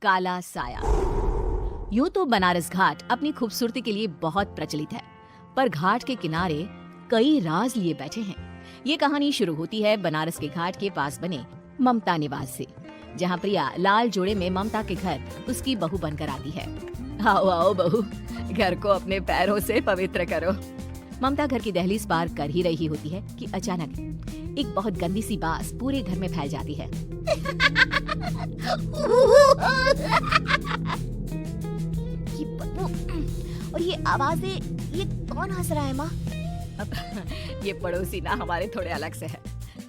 काला साया। यूं तो बनारस घाट अपनी खूबसूरती के लिए बहुत प्रचलित है, पर घाट के किनारे कई राज लिए बैठे हैं। ये कहानी शुरू होती है बनारस के घाट के पास बने ममता निवास से, जहाँ प्रिया लाल जोड़े में ममता के घर उसकी बहू बनकर आती है। आओ आओ बहू, घर को अपने पैरों से पवित्र करो। ममता घर की दहलीज पार कर ही रही होती है कि अचानक एक बहुत गंदी सी बास पूरे घर में फैल जाती है। ये बदबू और ये आवाजें, ये कौन हंस रहा है माँ? ये पड़ोसी ना हमारे थोड़े अलग से है।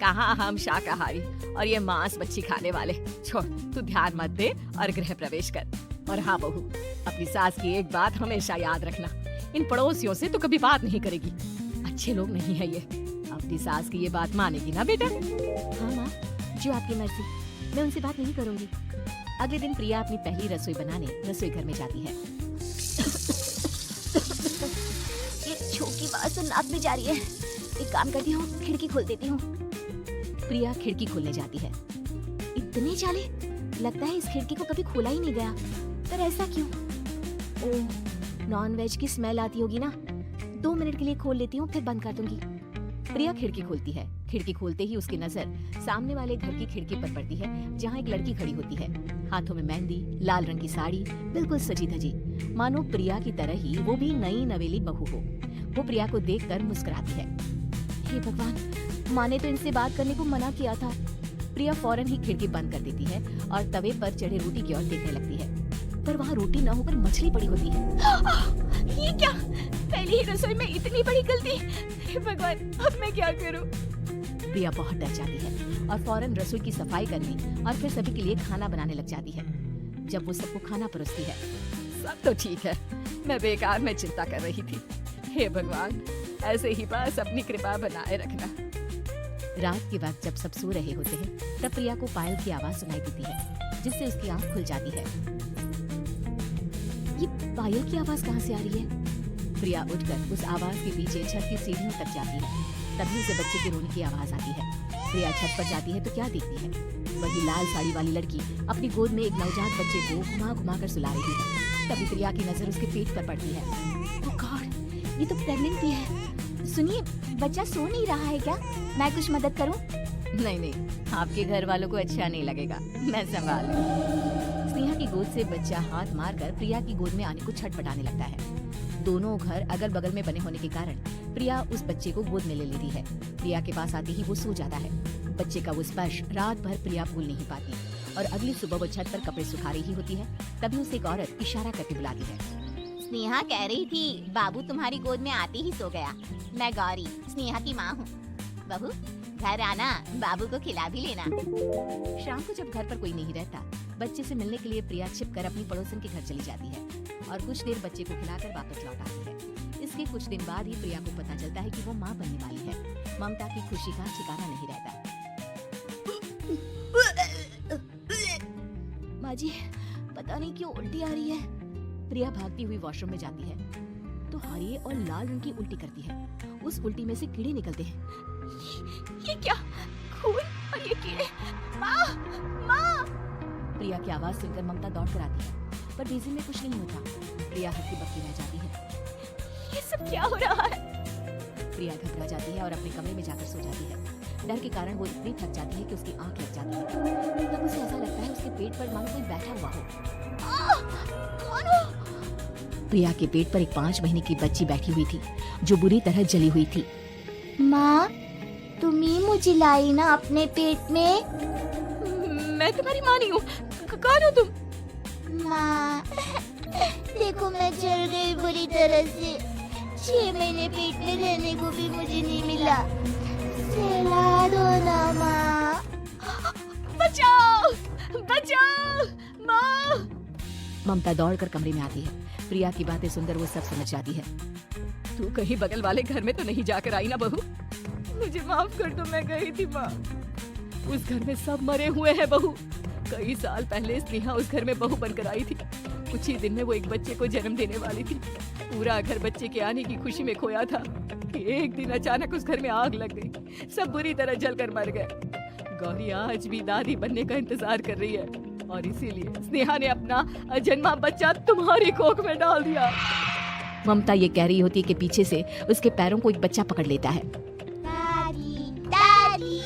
कहाँ हम शाकाहारी और ये मांस मच्छी खाने वाले। छोड़, तू ध्यान मत दे और गृह प्रवेश कर। और हाँ बहू, अपनी सास की एक बात हमेशा याद रखना, इन पड़ोसियों से तो कभी बात नहीं करेगी। अच्छे लोग नहीं है ये। अपनी सास की ये बात मानेगी ना बेटा? हाँ माँ, जो आपकी मर्जी, मैं उनसे बात नहीं करूँगी। अगले दिन प्रिया अपनी पहली रसोई बनाने रसोई घर में जाती है। ये छोकी बात तो नाक में जा रही है। एक काम करती हूँ, खिड़की खोल देती हूँ। प्रिया खिड़की खोलने जाती है। इतने चाले, लगता है इस खिड़की को कभी खोला ही नहीं गया। पर ऐसा क्यों? ओह, नॉन वेज की स्मेल आती होगी ना। 2 मिनट के लिए खोल लेती हूँ, फिर बंद कर दूंगी। प्रिया खिड़की खोलती है। खिड़की खोलते ही उसकी नजर सामने वाले घर की खिड़की पर पड़ती है, जहाँ एक लड़की खड़ी होती है। हाथों में मेहंदी, लाल रंग की साड़ी, बिल्कुल सजी धजी, मानो प्रिया की तरह ही वो भी नई नवेली बहू हो। वो प्रिया को देखकर मुस्कुराती है। हे भगवान, माँ ने तो इनसे बात करने को मना किया था। प्रिया फौरन ही खिड़की बंद कर देती है और तवे पर चढ़े रोटी की ओर देखने लगती है, पर वहाँ रोटी न होकर मछली पड़ी होती है। ये क्या? पहली ही रसोई में इतनी बड़ी गलती। हे भगवान, अब मैं क्या करूँ? प्रिया बहुत डर जाती है और फौरन रसोई की सफाई करने और फिर सभी के लिए खाना बनाने लग जाती है। जब वो सबको खाना परोसती है, सब तो ठीक है, मैं बेकार में चिंता कर रही थी। हे भगवान, ऐसे ही बस अपनी कृपा बनाए रखना। रात के वक्त जब सब सो रहे होते हैं, तब प्रिया को पायल की आवाज सुनाई देती है, जिससे उसकी आंख खुल जाती है। ये पायल की आवाज कहाँ से आ रही है? प्रिया उठकर उस आवाज के पीछे छत की सीढ़ियों तक जाती है। तभी उसे बच्चे के रोने की आवाज आती है। प्रिया छत पर जाती है तो क्या देखती है? वही लाल साड़ी वाली लड़की अपनी गोद में एक नवजात बच्चे को घुमा घुमा कर सुला रही है। तभी प्रिया की नजर उसके पेट पर पड़ती है। ओह गॉड, ये तो प्रेग्नेंट भी है। सुनिए, बच्चा सो नहीं रहा है क्या? मैं कुछ मदद करूं? नहीं नहीं, आपके घर वालों को अच्छा नहीं लगेगा, मैं संभाल लूं। स्नेहा की गोद से बच्चा हाथ मारकर प्रिया की गोद में आने को छटपटाने लगता है। दोनों घर अगल बगल में बने होने के कारण प्रिया उस बच्चे को गोद में ले लेती है। प्रिया के पास आते ही वो सो जाता है। बच्चे का वो स्पर्श रात भर प्रिया भूल नहीं पाती और अगली सुबह वो छत पर कपड़े सुखा रही होती है। तभी उसे एक औरत इशारा करके बुलाती है। स्नेहा कह रही थी बाबू तुम्हारी गोद में आते ही सो गया। मैं गौरी, स्नेहा की माँ हूँ। बहू, घर आना, बाबू को खिला भी लेना। शाम को जब घर पर कोई नहीं रहता, बच्चे से मिलने के लिए प्रिया छिपकर अपनी पड़ोसन के घर चली जाती है और कुछ देर बच्चे को खिलाकर वापस लौट आती है। इसके कुछ दिन बाद ही प्रिया को पता चलता है कि वो माँ बनने वाली है। ममता की खुशी का ठिकाना नहीं रहता। माँ जी, पता नहीं क्यों उल्टी आ रही है। प्रिया भागती हुई वॉशरूम में जाती है तो हरे और लाल रंग की उल्टी करती है। उस उल्टी में से कीड़े निकलते हैं। ये क्या? खून और ये कीड़े! माँ! माँ! प्रिया की आवाज सुनकर ममता दौड़ कर आती है, पर बेसिन में कुछ नहीं होता। प्रिया हक्की बक्की रह जाती है। ये सब क्या हो रहा है? प्रिया घबरा जाती है और अपने कमरे में जाकर सो जाती है। डर के कारण वो इतनी थक जाती है कि उसकी आंख लग जाती है। तब उसे ऐसा लगता है उसके पेट पर मानो कोई बैठा हुआ हो। कौन हो? प्रिया के पेट पर एक 5 महीने की बच्ची बैठी हुई थी, जो बुरी तरह जली हुई थी। माँ, तुम ही मुझे लाई ना अपने पेट में? मैं तुम्हारी माँ नहीं हूँ। कौन हो तुम? माँ, देखो मैं जल गई बुरी तरह से। 6 महीने पेट में रहने को भी मुझे नहीं मिला। सहला दो ना माँ। बचाओ! बचाओ! माँ! ममता दौड़कर कमरे में आती है। प्रिया की बातें सुनकर वो सब समझ जाती है। तू कहीं बगल वाले घर में तो नहीं जाकर आई ना बहू? मुझे माफ कर दो, मैं गई थी माँ। उस घर में सब मरे हुए हैं बहू। कई साल पहले स्नेहा उस घर में बहू बनकर आई थी। कुछ ही दिन में वो एक बच्चे को जन्म देने वाली थी। पूरा घर बच्चे के आने की खुशी में खोया था कि एक दिन अचानक उस घर में आग लग गई। सब बुरी तरह जलकर मर गए। गौरी आज भी दादी बनने का इंतजार कर रही है। और इसीलिए स्नेहा ने अपना अजन्मा बच्चा तुम्हारी कोख में डाल दिया। ममता ये कह रही होती है कि पीछे से उसके पैरों को एक बच्चा पकड़ लेता है। दादी दादी।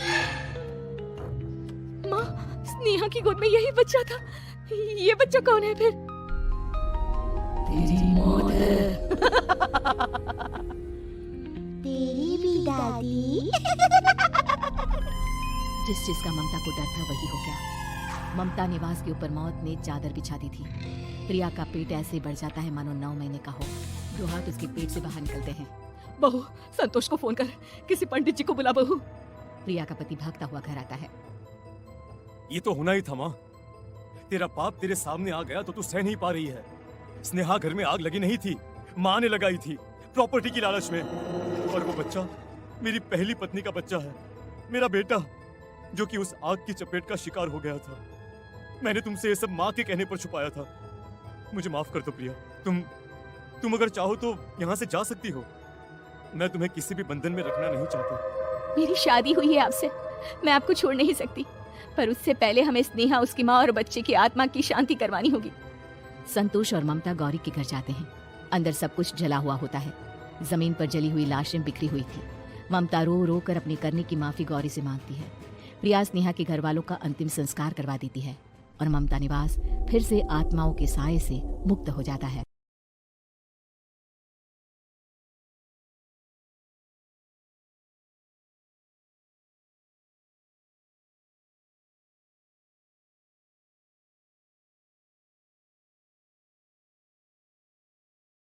माँ, स्नेहा की गोद में यही बच्चा था। ये बच्चा कौन है फिर? तेरी मौत है। तेरी भी दादी। जिस चीज का ममता को डर था वही हो गया। ममता निवास के ऊपर मौत ने चादर बिछा दी थी। प्रिया का पेट ऐसे बढ़ जाता है मानो 9 महीने का हो। 2 हाथ उसके पेट से बाहर निकलते हैं। बहू, संतोष को फोन कर, किसी पंडित जी को बुला बहू। प्रिया का पति भागता हुआ घर आता है। ये तो होना ही था माँ। तेरा पाप तेरे सामने आ गया तो तू सह नहीं पा रही है। स्नेहा घर में आग लगी नहीं थी, माँ ने लगाई थी, प्रॉपर्टी की लालच में। और वो बच्चा मेरी पहली पत्नी का बच्चा है, मेरा बेटा, जो कि उस आग की चपेट का शिकार हो गया था। मैंने तुमसे ये सब माँ के कहने पर छुपाया था। मुझे माफ कर दो प्रिया। तुम अगर चाहो तो यहाँ से जा सकती हो। मैं तुम्हें किसी भी बंधन में रखना नहीं चाहता। मेरी शादी हुई है आपसे, मैं आपको छोड़ नहीं सकती, पर उससे पहले हमें स्नेहा, उसकी माँ और बच्चे की आत्मा की शांति करवानी होगी। संतोष और ममता गौरी के घर जाते हैं। अंदर सब कुछ जला हुआ होता है। जमीन पर जली हुई लाशें बिखरी हुई थी। ममता रो रो कर अपने करने की माफी गौरी से मांगती है। प्रिया स्नेहा के घर वालों का अंतिम संस्कार करवा देती है और ममता निवास फिर से आत्माओं के साए से मुक्त हो जाता है।